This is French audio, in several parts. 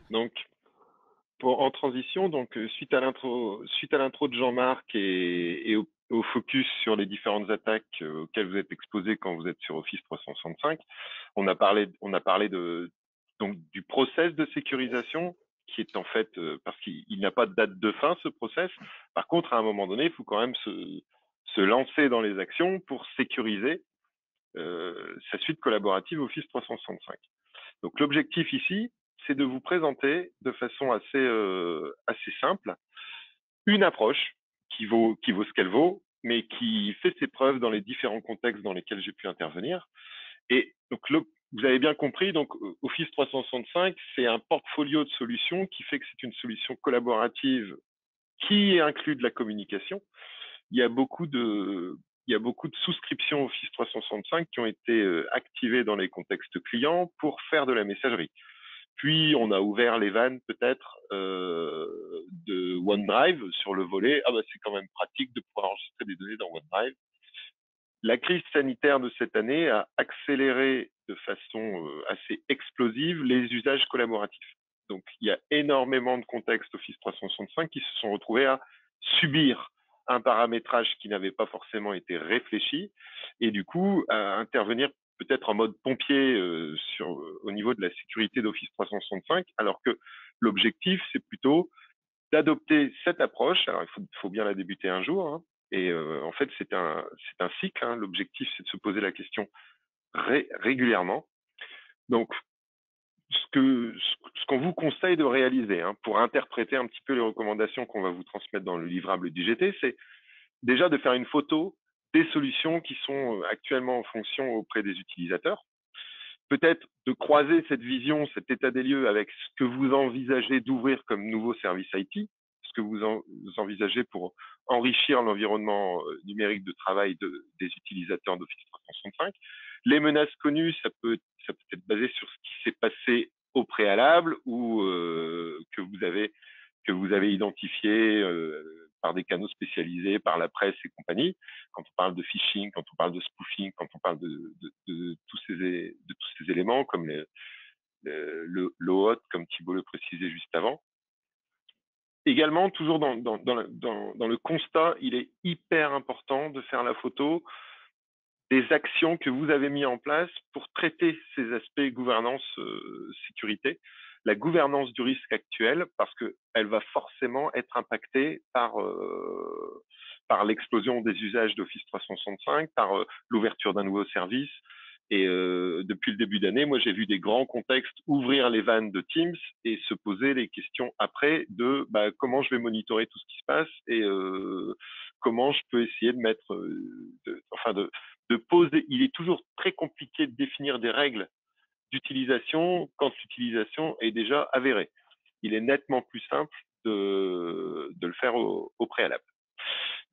Donc, en transition, donc suite à l'intro de Jean-Marc et au focus sur les différentes attaques auxquelles vous êtes exposés quand vous êtes sur Office 365, on a parlé donc du process de sécurisation qui est en fait parce qu'il n'a pas de date de fin ce process. Par contre, à un moment donné, il faut quand même se lancer dans les actions pour sécuriser sa suite collaborative Office 365. Donc l'objectif ici, c'est de vous présenter de façon assez simple une approche qui vaut ce qu'elle vaut, mais qui fait ses preuves dans les différents contextes dans lesquels j'ai pu intervenir. Et donc vous avez bien compris, donc Office 365, c'est un portfolio de solutions qui fait que c'est une solution collaborative qui inclut de la communication. Il y a beaucoup de souscriptions Office 365 qui ont été activées dans les contextes clients pour faire de la messagerie. Puis, on a ouvert les vannes peut-être de OneDrive sur le volet. Ah bah c'est quand même pratique de pouvoir enregistrer des données dans OneDrive. La crise sanitaire de cette année a accéléré de façon assez explosive les usages collaboratifs. Donc, il y a énormément de contextes Office 365 qui se sont retrouvés à subir un paramétrage qui n'avait pas forcément été réfléchi et du coup à intervenir peut-être en mode pompier au niveau de la sécurité d'Office 365, alors que l'objectif, c'est plutôt d'adopter cette approche. Alors, il faut bien la débuter un jour, hein, et en fait, c'est un cycle. Hein. L'objectif, c'est de se poser la question régulièrement. Donc, ce qu'on vous conseille de réaliser hein, pour interpréter un petit peu les recommandations qu'on va vous transmettre dans le livrable d'IGT, c'est déjà de faire une photo des solutions qui sont actuellement en fonction auprès des utilisateurs. Peut-être de croiser cette vision, cet état des lieux avec ce que vous envisagez d'ouvrir comme nouveau service IT, ce que vous envisagez pour enrichir l'environnement numérique de travail des utilisateurs d'Office 365. Les menaces connues, ça peut être basé sur ce qui s'est passé au préalable ou que vous avez identifié par des canaux spécialisés, par la presse et compagnie. Quand on parle de phishing, quand on parle de spoofing, quand on parle de tous ces éléments, comme le OAuth, comme Thibault le précisait juste avant. Également, toujours dans le constat, il est hyper important de faire la photo des actions que vous avez mis en place pour traiter ces aspects gouvernance sécurité, la gouvernance du risque actuel, parce qu'elle va forcément être impactée par l'explosion des usages d'Office 365, par l'ouverture d'un nouveau service. Et depuis le début d'année, moi, j'ai vu des grands contextes ouvrir les vannes de Teams et se poser les questions après de comment je vais monitorer tout ce qui se passe et comment je peux essayer de mettre, de poser. Il est toujours très compliqué de définir des règles d'utilisation quand l'utilisation est déjà avérée. Il est nettement plus simple de le faire au préalable.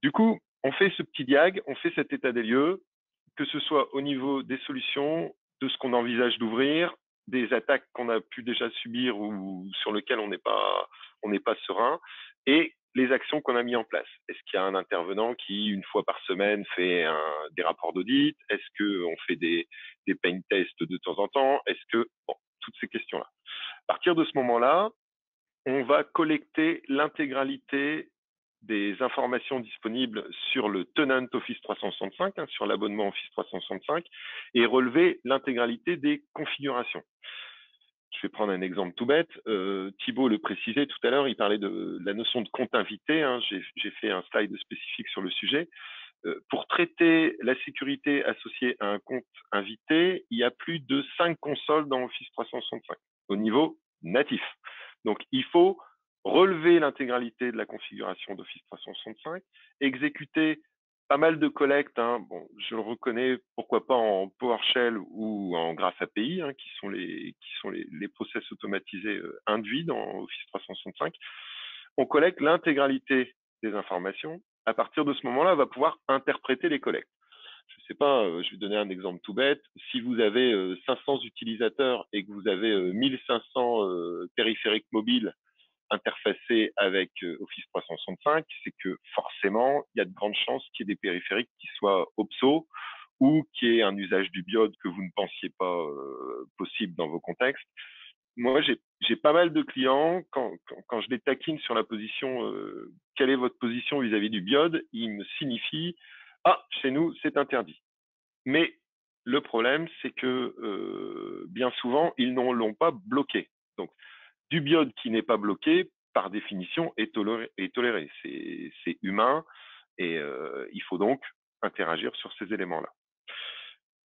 Du coup, on fait ce petit diag, on fait cet état des lieux, que ce soit au niveau des solutions, de ce qu'on envisage d'ouvrir, des attaques qu'on a pu déjà subir ou sur lesquelles on n'est pas serein, et les actions qu'on a mis en place. Est-ce qu'il y a un intervenant qui, une fois par semaine, fait des rapports d'audit? Est-ce qu'on fait des pain tests de temps en temps? Est-ce que... Bon, toutes ces questions-là. À partir de ce moment-là, on va collecter l'intégralité des informations disponibles sur le tenant Office 365, hein, sur l'abonnement Office 365, et relever l'intégralité des configurations. Je vais prendre un exemple tout bête. Thibault le précisait tout à l'heure, il parlait de la notion de compte invité. Hein, j'ai fait un slide spécifique sur le sujet. Pour traiter la sécurité associée à un compte invité, il y a plus de 5 consoles dans Office 365 au niveau natif. Donc, il faut relever l'intégralité de la configuration d'Office 365, exécuter pas mal de collectes. Hein. Bon, je le reconnais, pourquoi pas en PowerShell ou en Graph API, hein, qui sont les process automatisés induits dans Office 365. On collecte l'intégralité des informations. À partir de ce moment-là, on va pouvoir interpréter les collectes. Je sais pas, je vais donner un exemple tout bête. Si vous avez 500 utilisateurs et que vous avez 1500 périphériques mobiles interfacés avec Office 365, c'est que forcément, il y a de grandes chances qu'il y ait des périphériques qui soient obso ou qu'il y ait un usage du biode que vous ne pensiez pas possible dans vos contextes. Moi, j'ai pas mal de clients, quand je les taquine sur la position, quelle est votre position vis-à-vis du biode, ils me signifient, ah, chez nous, c'est interdit. Mais le problème, c'est que bien souvent, ils ne l'ont pas bloqué. Donc, du biode qui n'est pas bloqué, par définition, est toléré. C'est humain et il faut donc interagir sur ces éléments-là.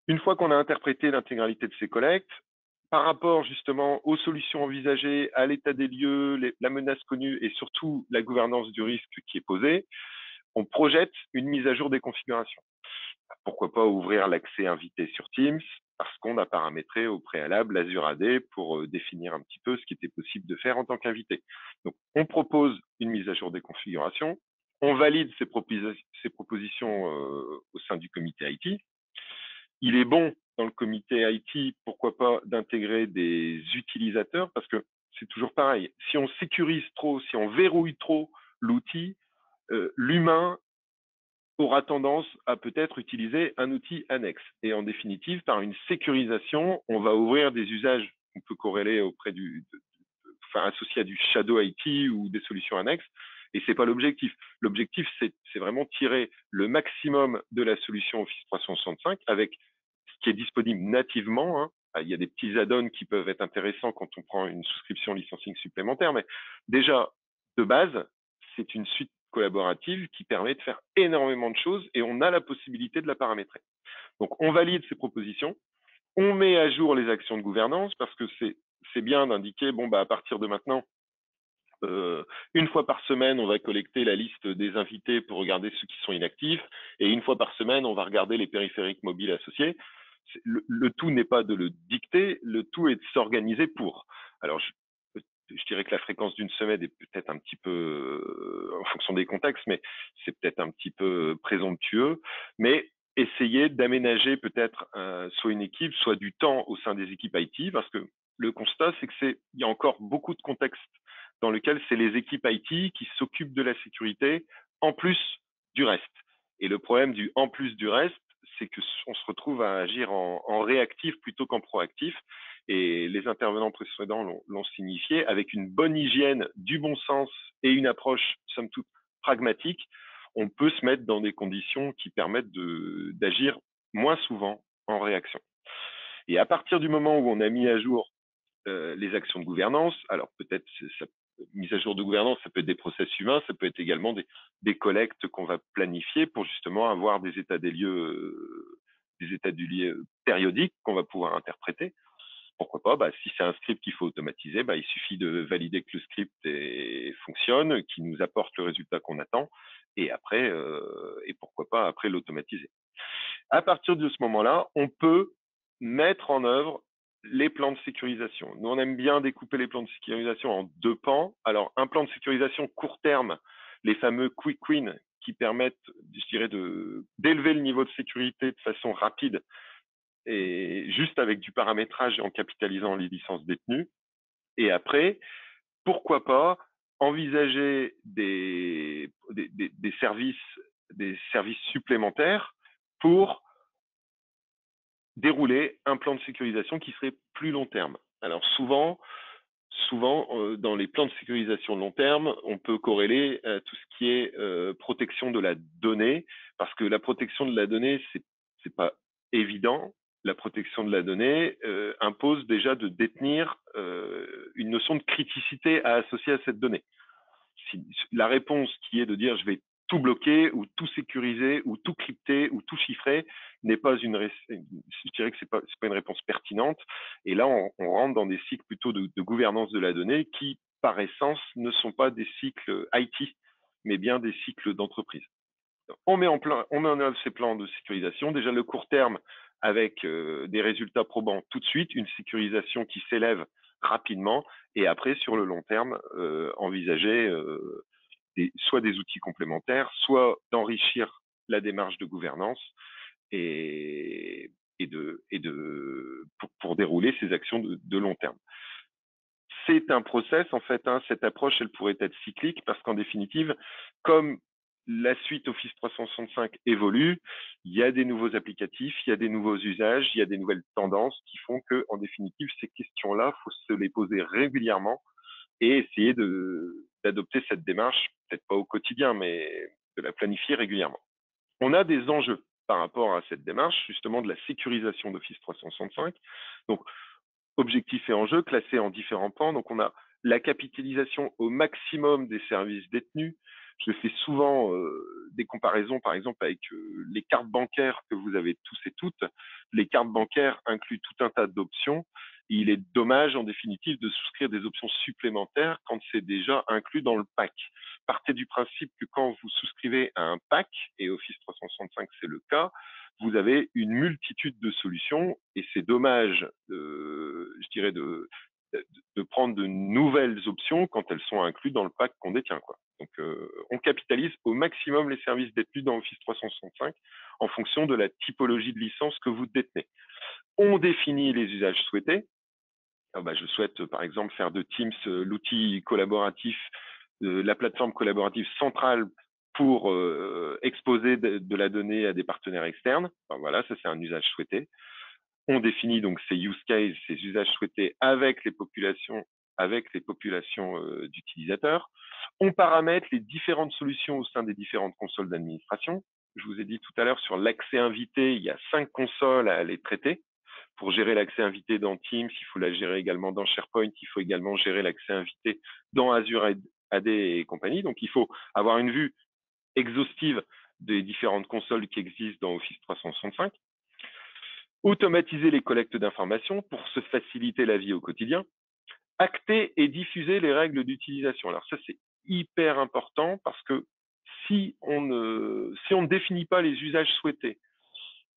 Une fois qu'on a interprété l'intégralité de ces collectes, par rapport justement aux solutions envisagées, à l'état des lieux, la menace connue et surtout la gouvernance du risque qui est posée, on projette une mise à jour des configurations. Pourquoi pas ouvrir l'accès invité sur Teams parce qu'on a paramétré au préalable Azure AD pour définir un petit peu ce qui était possible de faire en tant qu'invité. Donc, on propose une mise à jour des configurations, on valide ces propositions au sein du comité IT. Il est bon dans le comité IT, pourquoi pas, d'intégrer des utilisateurs parce que c'est toujours pareil. Si on sécurise trop, si on verrouille trop l'outil, l'humain aura tendance à peut-être utiliser un outil annexe. Et en définitive, par une sécurisation, on va ouvrir des usages qu'on peut corréler auprès enfin, associés à du shadow IT ou des solutions annexes. Et c'est pas l'objectif. L'objectif, c'est vraiment tirer le maximum de la solution Office 365 avec ce qui est disponible nativement. Hein. Il y a des petits add-ons qui peuvent être intéressants quand on prend une souscription licensing supplémentaire, mais déjà, de base, c'est une suite collaborative qui permet de faire énormément de choses et on a la possibilité de la paramétrer. Donc, on valide ces propositions, on met à jour les actions de gouvernance parce que c'est bien d'indiquer, bon, bah, à partir de maintenant, une fois par semaine, on va collecter la liste des invités pour regarder ceux qui sont inactifs et une fois par semaine, on va regarder les périphériques mobiles associés. Le tout n'est pas de le dicter, le tout est de s'organiser pour. Alors, je dirais que la fréquence d'une semaine est peut-être un petit peu, en fonction des contextes, mais c'est peut-être un petit peu présomptueux. Mais essayer d'aménager peut-être soit une équipe, soit du temps au sein des équipes IT, parce que le constat, c'est que il y a encore beaucoup de contextes dans lesquels c'est les équipes IT qui s'occupent de la sécurité en plus du reste. Et le problème du en plus du reste, c'est que on se retrouve à agir en réactif plutôt qu'en proactif. Et les intervenants précédents l'ont signifié, avec une bonne hygiène, du bon sens et une approche, somme toute, pragmatique, on peut se mettre dans des conditions qui permettent d'agir moins souvent en réaction. Et à partir du moment où on a mis à jour les actions de gouvernance, alors peut-être mise à jour de gouvernance, ça peut être des process humains, ça peut être également des collectes qu'on va planifier pour justement avoir des états des lieux périodiques qu'on va pouvoir interpréter. Pourquoi pas, bah, si c'est un script qu'il faut automatiser, bah, il suffit de valider que le script fonctionne, qu'il nous apporte le résultat qu'on attend, et après, et pourquoi pas après l'automatiser. À partir de ce moment-là, on peut mettre en œuvre les plans de sécurisation. Nous, on aime bien découper les plans de sécurisation en deux pans. Alors, un plan de sécurisation court terme, les fameux quick wins qui permettent, je dirais, d'élever le niveau de sécurité de façon rapide et juste avec du paramétrage et en capitalisant les licences détenues. Et après, pourquoi pas envisager des services supplémentaires pour dérouler un plan de sécurisation qui serait plus long terme. Alors souvent, dans les plans de sécurisation long terme, on peut corréler tout ce qui est protection de la donnée, parce que la protection de la donnée, c'est pas évident. La protection de la donnée impose déjà de détenir une notion de criticité à associer à cette donnée. La réponse qui est de dire je vais tout bloquer ou tout sécuriser ou tout crypter ou tout chiffrer n'est pas je dirais que c'est pas une réponse pertinente. Et là, on rentre dans des cycles plutôt de gouvernance de la donnée qui, par essence, ne sont pas des cycles IT, mais bien des cycles d'entreprise. On met en œuvre ces plans de sécurisation. Déjà le court terme avec des résultats probants tout de suite, une sécurisation qui s'élève rapidement, et après sur le long terme, envisager soit des outils complémentaires, soit d'enrichir la démarche de gouvernance et pour dérouler ces actions de long terme. C'est un process en fait, hein, cette approche elle pourrait être cyclique parce qu'en définitive, comme la suite Office 365 évolue, il y a des nouveaux applicatifs, il y a des nouveaux usages, il y a des nouvelles tendances qui font que, en définitive, ces questions-là, faut se les poser régulièrement et essayer d'adopter cette démarche, peut-être pas au quotidien, mais de la planifier régulièrement. On a des enjeux par rapport à cette démarche, justement de la sécurisation d'Office 365. Donc, objectifs et enjeux classés en différents pans. Donc, on a la capitalisation au maximum des services détenus. Je fais souvent des comparaisons, par exemple, avec les cartes bancaires que vous avez tous et toutes. Les cartes bancaires incluent tout un tas d'options. Il est dommage, en définitive, de souscrire des options supplémentaires quand c'est déjà inclus dans le pack. Partez du principe que quand vous souscrivez à un pack, et Office 365 c'est le cas, vous avez une multitude de solutions et c'est dommage, je dirais, de prendre de nouvelles options quand elles sont incluses dans le pack qu'on détient, quoi. Donc, on capitalise au maximum les services détenus dans Office 365 en fonction de la typologie de licence que vous détenez. On définit les usages souhaités. Je souhaite, par exemple, faire de Teams l'outil collaboratif, la plateforme collaborative centrale pour exposer de la donnée à des partenaires externes. Voilà, ça c'est un usage souhaité. On définit donc ces use cases, ces usages souhaités avec les populations d'utilisateurs. On paramètre les différentes solutions au sein des différentes consoles d'administration. Je vous ai dit tout à l'heure sur l'accès invité, il y a 5 consoles à aller traiter. Pour gérer l'accès invité dans Teams, il faut la gérer également dans SharePoint, il faut également gérer l'accès invité dans Azure AD et compagnie. Donc, il faut avoir une vue exhaustive des différentes consoles qui existent dans Office 365. Automatiser les collectes d'informations pour se faciliter la vie au quotidien. Acter et diffuser les règles d'utilisation. Alors ça, c'est hyper important parce que si on ne définit pas les usages souhaités,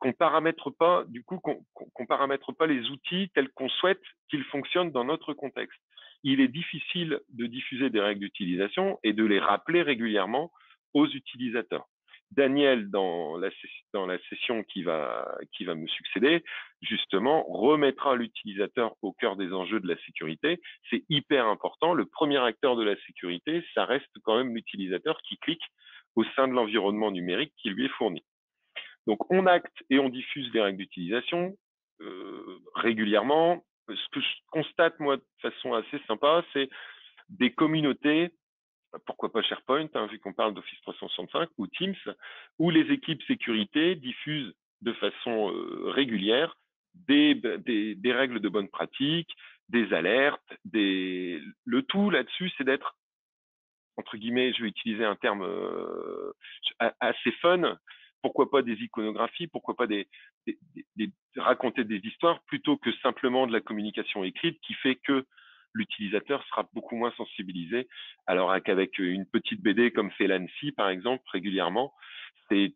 qu'on paramètre pas, du coup, qu'on paramètre pas les outils tels qu'on souhaite qu'ils fonctionnent dans notre contexte, il est difficile de diffuser des règles d'utilisation et de les rappeler régulièrement aux utilisateurs. Daniel, dans la session qui va me succéder, justement, remettra l'utilisateur au cœur des enjeux de la sécurité. C'est hyper important. Le premier acteur de la sécurité, ça reste quand même l'utilisateur qui clique au sein de l'environnement numérique qui lui est fourni. Donc, on acte et on diffuse des règles d'utilisation régulièrement. Ce que je constate, moi, de façon assez sympa, c'est des communautés, pourquoi pas SharePoint, hein, vu qu'on parle d'Office 365, ou Teams, où les équipes sécurité diffusent de façon régulière des règles de bonne pratique, des alertes, le tout là-dessus, c'est d'être, entre guillemets, je vais utiliser un terme assez fun, pourquoi pas des iconographies, pourquoi pas raconter des histoires plutôt que simplement de la communication écrite qui fait que l'utilisateur sera beaucoup moins sensibilisé. Alors qu'avec une petite BD comme fait l'ANSSI, par exemple, régulièrement, c'est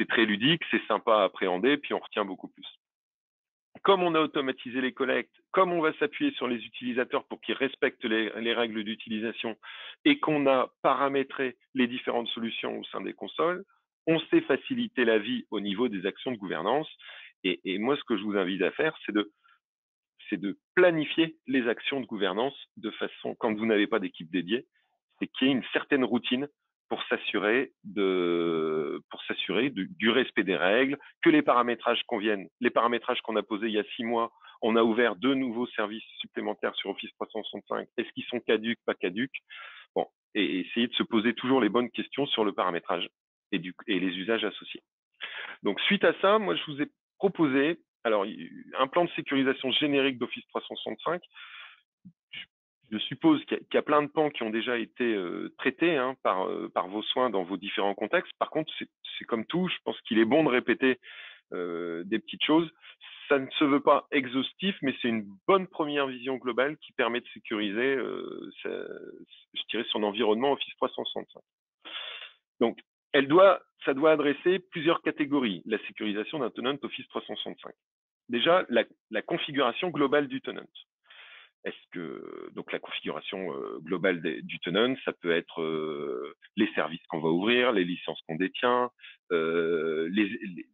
très ludique, c'est sympa à appréhender, puis on retient beaucoup plus. Comme on a automatisé les collectes, comme on va s'appuyer sur les utilisateurs pour qu'ils respectent les règles d'utilisation et qu'on a paramétré les différentes solutions au sein des consoles, on sait faciliter la vie au niveau des actions de gouvernance. Et moi, ce que je vous invite à faire, c'est de planifier les actions de gouvernance de façon, quand vous n'avez pas d'équipe dédiée, c'est qu'il y ait une certaine routine pour s'assurer du respect des règles, que les paramétrages conviennent. Les paramétrages qu'on a posés il y a 6 mois, on a ouvert 2 nouveaux services supplémentaires sur Office 365. Est-ce qu'ils sont caducs, pas caducs? Bon, et essayer de se poser toujours les bonnes questions sur le paramétrage et les usages associés. Donc, suite à ça, moi, je vous ai proposé un plan de sécurisation générique d'Office 365. Je suppose qu'il y a plein de pans qui ont déjà été traités par vos soins dans vos différents contextes. Par contre, c'est comme tout, je pense qu'il est bon de répéter des petites choses. Ça ne se veut pas exhaustif, mais c'est une bonne première vision globale qui permet de sécuriser, je dirais, son environnement Office 365. Donc, ça doit adresser plusieurs catégories, la sécurisation d'un tenant Office 365. Déjà, la configuration globale du tenant. Donc la configuration globale du tenant, ça peut être les services qu'on va ouvrir, les licences qu'on détient, les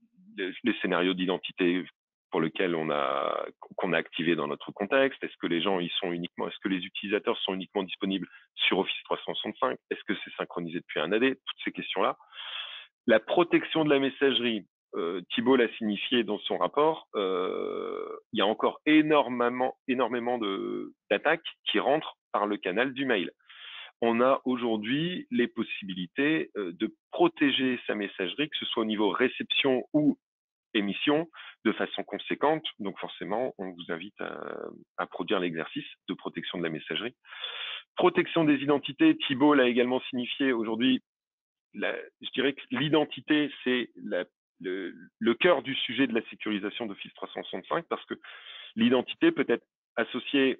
scénarios d'identité pour lequel qu'on a activé dans notre contexte? Est-ce que est-ce que les utilisateurs sont uniquement disponibles sur Office 365? Est-ce que c'est synchronisé depuis un AD? Toutes ces questions-là. La protection de la messagerie, Thibault l'a signifié dans son rapport, il y a encore énormément d'attaques qui rentrent par le canal du mail. On a aujourd'hui les possibilités de protéger sa messagerie, que ce soit au niveau réception ou émission, de façon conséquente. Donc forcément, on vous invite à produire l'exercice de protection de la messagerie. Protection des identités, Thibault l'a également signifié aujourd'hui. Je dirais que l'identité, c'est le cœur du sujet de la sécurisation d'Office 365, parce que l'identité peut être associée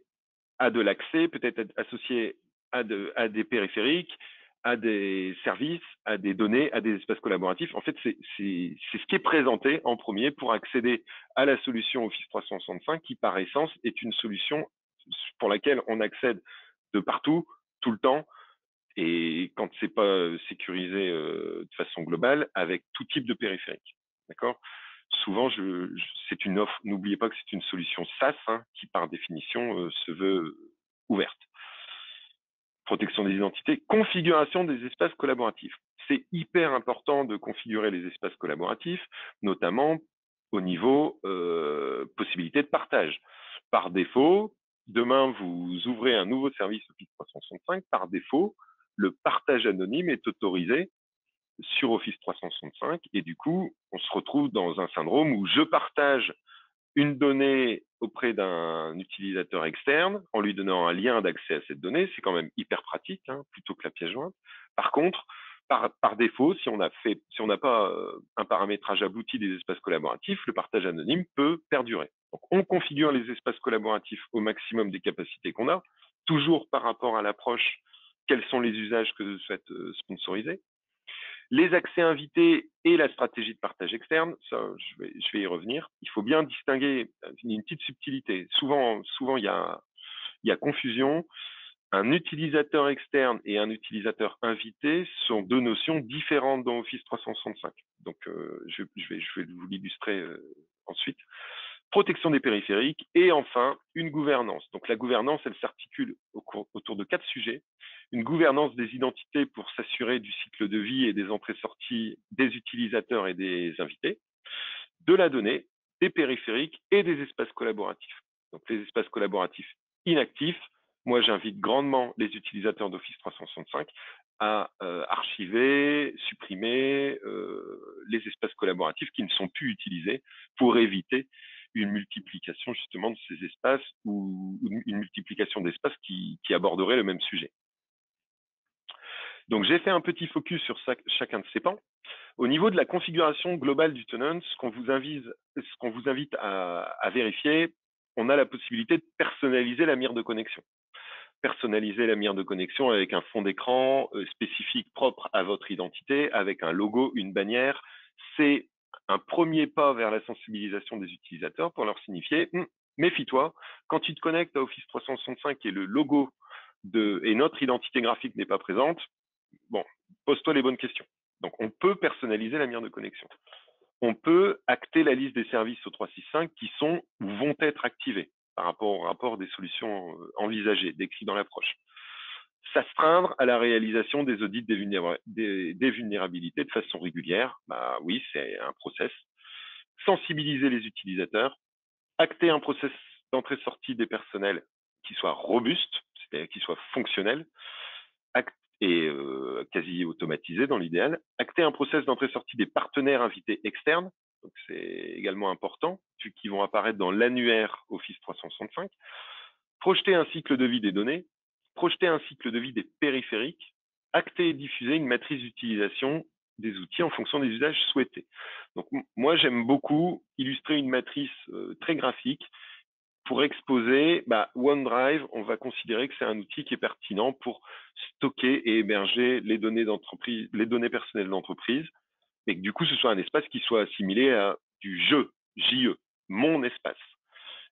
à de l'accès, peut être associée à des périphériques, à des services, à des données, à des espaces collaboratifs. En fait, c'est ce qui est présenté en premier pour accéder à la solution Office 365, qui par essence est une solution pour laquelle on accède de partout, tout le temps, et quand c'est pas sécurisé de façon globale, avec tout type de périphérique. D'accord? Souvent, c'est une offre. N'oubliez pas que c'est une solution SaaS qui, par définition, se veut ouverte. Protection des identités, configuration des espaces collaboratifs. C'est hyper important de configurer les espaces collaboratifs, notamment au niveau possibilité de partage. Par défaut, demain, vous ouvrez un nouveau service Office 365, par défaut, le partage anonyme est autorisé sur Office 365 et du coup, on se retrouve dans un syndrome où je partage une donnée auprès d'un utilisateur externe en lui donnant un lien d'accès à cette donnée. C'est quand même hyper pratique, plutôt que la pièce jointe. Par contre, par défaut, si on n'a pas un paramétrage abouti des espaces collaboratifs, le partage anonyme peut perdurer. Donc, on configure les espaces collaboratifs au maximum des capacités qu'on a, toujours par rapport à l'approche, quels sont les usages que je souhaite sponsoriser. Les accès invités et la stratégie de partage externe, ça, je vais y revenir. Il faut bien distinguer une petite subtilité. Souvent, il y a confusion. Un utilisateur externe et un utilisateur invité sont deux notions différentes dans Office 365. Donc, je vais vous l'illustrer ensuite. Protection des périphériques et enfin une gouvernance. Donc la gouvernance, elle s'articule autour de 4 sujets. Une gouvernance des identités pour s'assurer du cycle de vie et des entrées-sorties des utilisateurs et des invités, de la donnée, des périphériques et des espaces collaboratifs. Donc les espaces collaboratifs inactifs, moi j'invite grandement les utilisateurs d'Office 365 à archiver, supprimer les espaces collaboratifs qui ne sont plus utilisés pour éviter une multiplication justement de ces espaces ou une multiplication d'espaces qui aborderaient le même sujet. Donc, j'ai fait un petit focus sur chacun de ces pans. Au niveau de la configuration globale du tenant, ce qu'on vous invite à vérifier, on a la possibilité de personnaliser la mire de connexion. Personnaliser la mire de connexion avec un fond d'écran spécifique propre à votre identité, avec un logo, une bannière. C'est un premier pas vers la sensibilisation des utilisateurs pour leur signifier méfie-toi, quand tu te connectes à Office 365 et le logo et notre identité graphique n'est pas présente, bon, pose-toi les bonnes questions. Donc, on peut personnaliser la mire de connexion. On peut acter la liste des services au 365 qui sont ou vont être activés par rapport au rapport des solutions envisagées, décrits dans l'approche. S'astreindre à la réalisation des audits des vulnérabilités de façon régulière, bah oui, c'est un process. Sensibiliser les utilisateurs, acter un process d'entrée-sortie des personnels qui soit robuste, c'est-à-dire qui soit fonctionnel, et quasi automatisé dans l'idéal, acter un process d'entrée-sortie des partenaires invités externes, donc c'est également important, qui vont apparaître dans l'annuaire Office 365, projeter un cycle de vie des données, projeter un cycle de vie des périphériques, acter et diffuser une matrice d'utilisation des outils en fonction des usages souhaités. Donc moi j'aime beaucoup illustrer une matrice très graphique pour exposer OneDrive. On va considérer que c'est un outil qui est pertinent pour stocker et héberger les données d'entreprise, les données personnelles d'entreprise, et que du coup ce soit un espace qui soit assimilé à du JE, mon espace.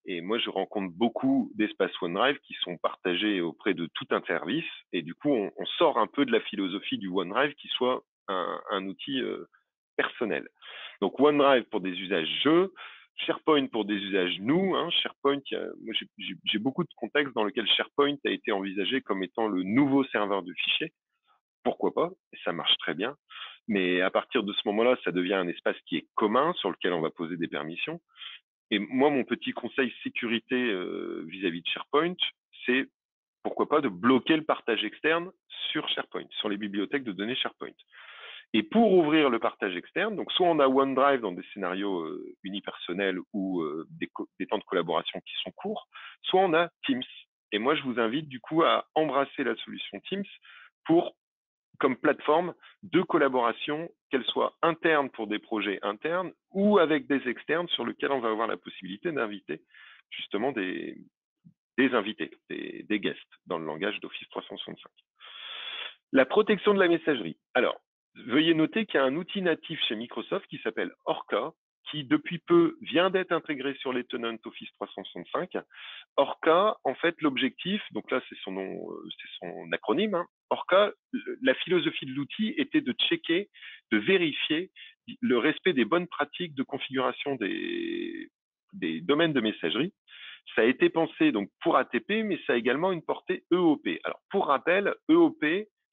Et moi, je rencontre beaucoup d'espaces OneDrive qui sont partagés auprès de tout un service. Et du coup, on sort un peu de la philosophie du OneDrive qui soit un outil personnel. Donc, OneDrive pour des usages jeux, SharePoint pour des usages nous, hein, SharePoint, moi j'ai beaucoup de contextes dans lesquels SharePoint a été envisagé comme étant le nouveau serveur de fichiers. Pourquoi pas? Et ça marche très bien. Mais à partir de ce moment-là, ça devient un espace qui est commun sur lequel on va poser des permissions. Et moi, mon petit conseil sécurité vis-à-vis de SharePoint, c'est pourquoi pas de bloquer le partage externe sur SharePoint, sur les bibliothèques de données SharePoint. Et pour ouvrir le partage externe, donc soit on a OneDrive dans des scénarios unipersonnels ou des temps de collaboration qui sont courts, soit on a Teams. Et moi, je vous invite du coup à embrasser la solution Teams pour comme plateforme de collaboration, qu'elle soit interne pour des projets internes ou avec des externes sur lesquels on va avoir la possibilité d'inviter justement des invités, des guests dans le langage d'Office 365. La protection de la messagerie. Alors, veuillez noter qu'il y a un outil natif chez Microsoft qui s'appelle Orca, qui depuis peu vient d'être intégré sur les tenants Office 365. Orca, en fait, l'objectif, donc là c'est son nom, c'est son acronyme, hein. Orca, la philosophie de l'outil était de checker, de vérifier le respect des bonnes pratiques de configuration des domaines de messagerie. Ça a été pensé donc pour ATP, mais ça a également une portée EOP. Alors, pour rappel, EOP,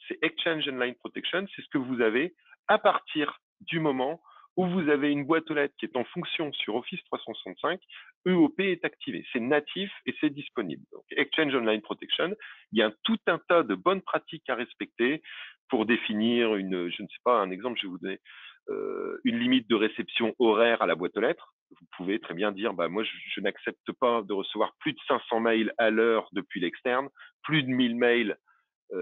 c'est Exchange Online Protection, c'est ce que vous avez à partir du moment où vous avez une boîte aux lettres qui est en fonction sur Office 365, EOP est activé. C'est natif et c'est disponible. Donc, Exchange Online Protection, il y a tout un tas de bonnes pratiques à respecter pour définir une, je ne sais pas, un exemple, je vais vous donner une limite de réception horaire à la boîte aux lettres. Vous pouvez très bien dire, bah, moi, je n'accepte pas de recevoir plus de 500 mails à l'heure depuis l'externe, plus de 1000 mails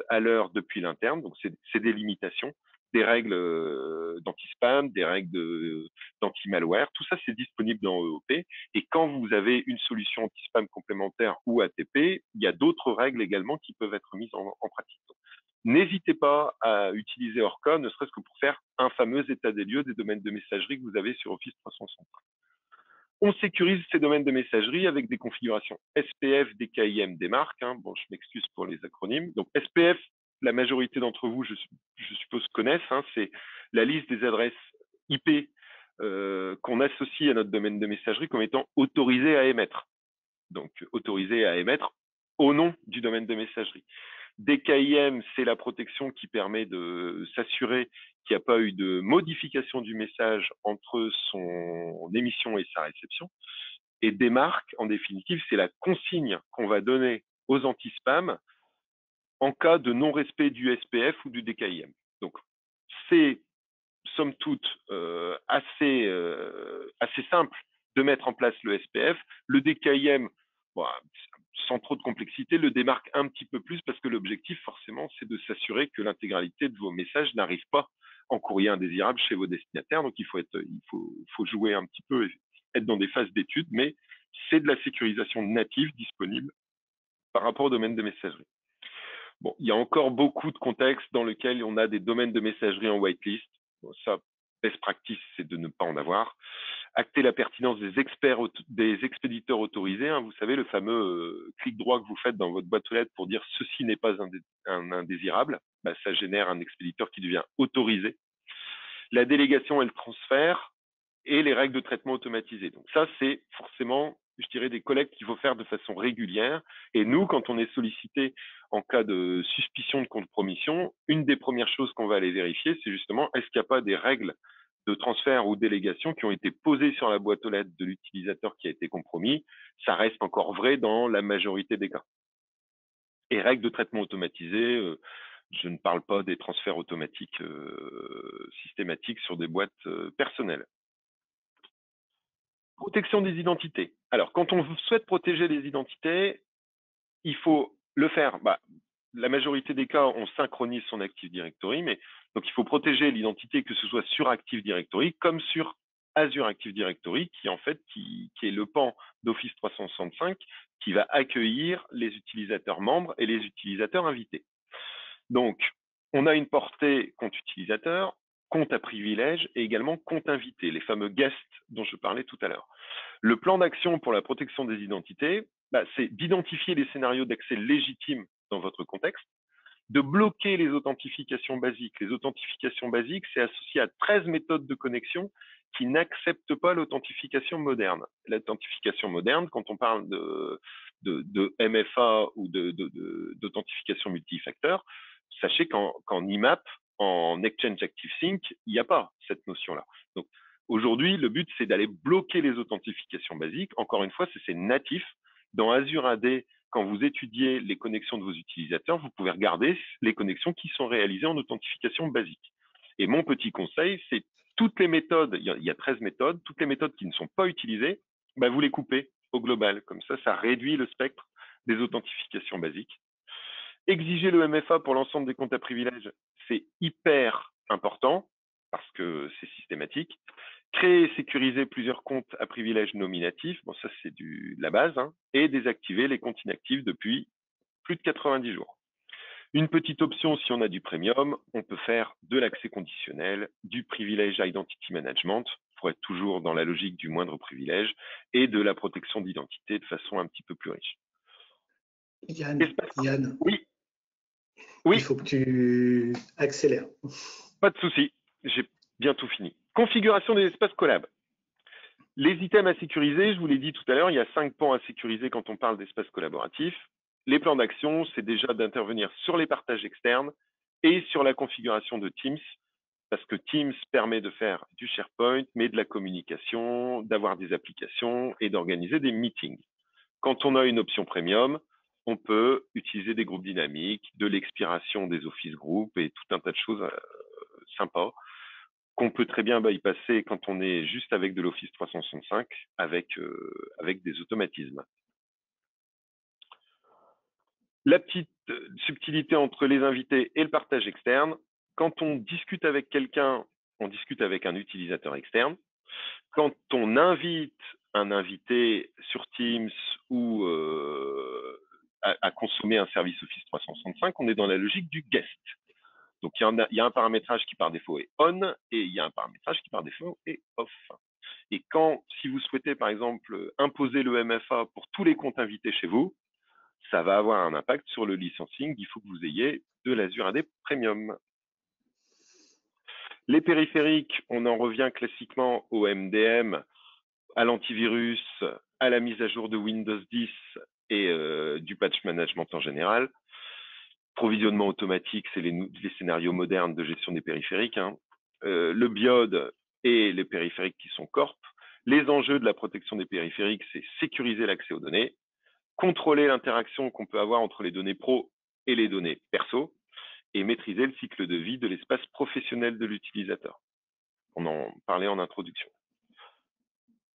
à l'heure depuis l'interne. Donc, c'est des limitations, des règles d'anti-spam, des règles d'anti-malware. Tout ça, c'est disponible dans EOP. Et quand vous avez une solution anti-spam complémentaire ou ATP, il y a d'autres règles également qui peuvent être mises en pratique. N'hésitez pas à utiliser Orca, ne serait-ce que pour faire un fameux état des lieux des domaines de messagerie que vous avez sur Office 365. On sécurise ces domaines de messagerie avec des configurations SPF, DKIM, des marques. Hein. Bon, je m'excuse pour les acronymes. Donc SPF, la majorité d'entre vous, je suppose, connaissent. Hein. C'est la liste des adresses IP qu'on associe à notre domaine de messagerie comme étant autorisées à émettre. Donc autorisées à émettre au nom du domaine de messagerie. DKIM, c'est la protection qui permet de s'assurer qu'il n'y a pas eu de modification du message entre son émission et sa réception. Et DMARC, en définitive, c'est la consigne qu'on va donner aux anti-spam en cas de non-respect du SPF ou du DKIM. Donc, c'est, somme toute, assez simple de mettre en place le SPF. Le DKIM, bon, sans trop de complexité, le démarque un petit peu plus parce que l'objectif, forcément, c'est de s'assurer que l'intégralité de vos messages n'arrive pas en courrier indésirable chez vos destinataires. Donc, il faut jouer un petit peu, être dans des phases d'études, mais c'est de la sécurisation native disponible par rapport au domaine de messagerie. Bon, il y a encore beaucoup de contextes dans lesquels on a des domaines de messagerie en whitelist. Bon, ça, best practice, c'est de ne pas en avoir. Acter la pertinence des expéditeurs autorisés. Hein, vous savez, le fameux clic droit que vous faites dans votre boîte aux lettres pour dire ceci n'est pas un indésirable. Bah, ça génère un expéditeur qui devient autorisé. La délégation et le transfert et les règles de traitement automatisé. Donc ça, c'est forcément, je dirais, des collectes qu'il faut faire de façon régulière. Et nous, quand on est sollicité en cas de suspicion de compromission, une des premières choses qu'on va aller vérifier, c'est justement, est-ce qu'il n'y a pas des règles de transfert ou délégation qui ont été posées sur la boîte aux lettres de l'utilisateur qui a été compromis. Ça reste encore vrai dans la majorité des cas. Et règles de traitement automatisé, je ne parle pas des transferts automatiques systématiques sur des boîtes personnelles. Protection des identités. Alors, quand on souhaite protéger les identités, il faut le faire. Bah, la majorité des cas, on synchronise son Active Directory, mais donc il faut protéger l'identité, que ce soit sur Active Directory comme sur Azure Active Directory, qui est le pan d'Office 365 qui va accueillir les utilisateurs membres et les utilisateurs invités. Donc, on a une portée compte utilisateur, compte à privilège et également compte invité, les fameux guests dont je parlais tout à l'heure. Le plan d'action pour la protection des identités, c'est d'identifier les scénarios d'accès légitimes dans votre contexte, de bloquer les authentifications basiques. Les authentifications basiques, c'est associé à 13 méthodes de connexion qui n'acceptent pas l'authentification moderne. L'authentification moderne, quand on parle de MFA ou d'authentification multifacteur, sachez qu'en IMAP, en Exchange Active Sync, il n'y a pas cette notion-là. Donc, aujourd'hui, le but, c'est d'aller bloquer les authentifications basiques. Encore une fois, c'est natif. Dans Azure AD, quand vous étudiez les connexions de vos utilisateurs, vous pouvez regarder les connexions qui sont réalisées en authentification basique. Et mon petit conseil, c'est toutes les méthodes, il y a 13 méthodes, toutes les méthodes qui ne sont pas utilisées, bah, vous les coupez au global. Comme ça réduit le spectre des authentifications basiques. Exiger le MFA pour l'ensemble des comptes à privilèges, c'est hyper important parce que c'est systématique. Créer et sécuriser plusieurs comptes à privilèges nominatifs, bon ça c'est de la base, hein, et désactiver les comptes inactifs depuis plus de 90 jours. Une petite option, si on a du premium, on peut faire de l'accès conditionnel, du privilège identity management, pour être toujours dans la logique du moindre privilège, et de la protection d'identité de façon un petit peu plus riche. Yann, oui. Il faut que tu accélères. Pas de souci, j'ai bien tout fini. Configuration des espaces collab. Les items à sécuriser, je vous l'ai dit tout à l'heure, il y a 5 pans à sécuriser quand on parle d'espace collaboratif. Les plans d'action, c'est déjà d'intervenir sur les partages externes et sur la configuration de Teams, parce que Teams permet de faire du SharePoint, mais de la communication, d'avoir des applications et d'organiser des meetings. Quand on a une option premium, on peut utiliser des groupes dynamiques, de l'expiration des Office Group et tout un tas de choses sympas qu'on peut très bien bypasser quand on est juste avec de l'Office 365 avec des automatismes. La petite subtilité entre les invités et le partage externe, quand on discute avec quelqu'un, on discute avec un utilisateur externe. Quand on invite un invité sur Teams ou à consommer un service Office 365, on est dans la logique du guest. Donc, il y a un paramétrage qui par défaut est on et il y a un paramétrage qui par défaut est off. Et si vous souhaitez, par exemple, imposer le MFA pour tous les comptes invités chez vous, ça va avoir un impact sur le licensing. Il faut que vous ayez de l'Azure AD Premium. Les périphériques, on en revient classiquement au MDM, à l'antivirus, à la mise à jour de Windows 10 et du patch management en général. Provisionnement automatique, c'est les scénarios modernes de gestion des périphériques. Hein. Le BIOD et les périphériques qui sont corp. Les enjeux de la protection des périphériques, c'est sécuriser l'accès aux données, contrôler l'interaction qu'on peut avoir entre les données pro et les données perso, et maîtriser le cycle de vie de l'espace professionnel de l'utilisateur. On en parlait en introduction.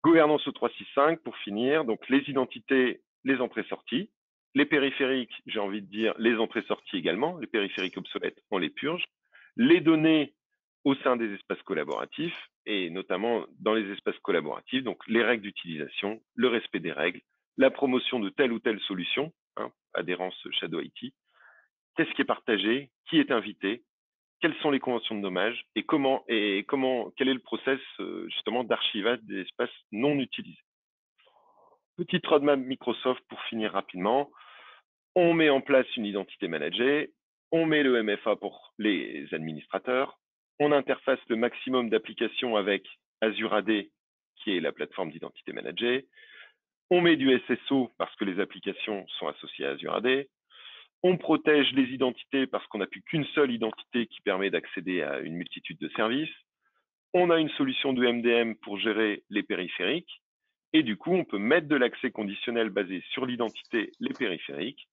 Gouvernance au 365, pour finir, donc les identités, les entrées-sorties, les périphériques, j'ai envie de dire les entrées-sorties également, les périphériques obsolètes, on les purge, les données au sein des espaces collaboratifs, et notamment dans les espaces collaboratifs, donc les règles d'utilisation, le respect des règles, la promotion de telle ou telle solution, hein, adhérence Shadow IT, qu'est-ce qui est partagé, qui est invité, quelles sont les conventions de nommage et quel est le process justement d'archivage des espaces non utilisés. Petite roadmap Microsoft pour finir rapidement. On met en place une identité managée, on met le MFA pour les administrateurs, on interface le maximum d'applications avec Azure AD, qui est la plateforme d'identité managée, on met du SSO parce que les applications sont associées à Azure AD, on protège les identités parce qu'on n'a plus qu'une seule identité qui permet d'accéder à une multitude de services. On a une solution de MDM pour gérer les périphériques. Et du coup, on peut mettre de l'accès conditionnel basé sur l'identité, les périphériques.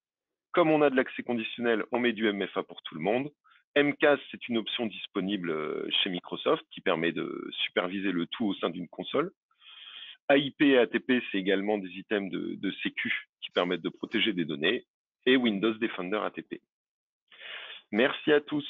Comme on a de l'accès conditionnel, on met du MFA pour tout le monde. MCAS, c'est une option disponible chez Microsoft qui permet de superviser le tout au sein d'une console. AIP et ATP, c'est également des items de sécu qui permettent de protéger des données. Et Windows Defender ATP. Merci à tous.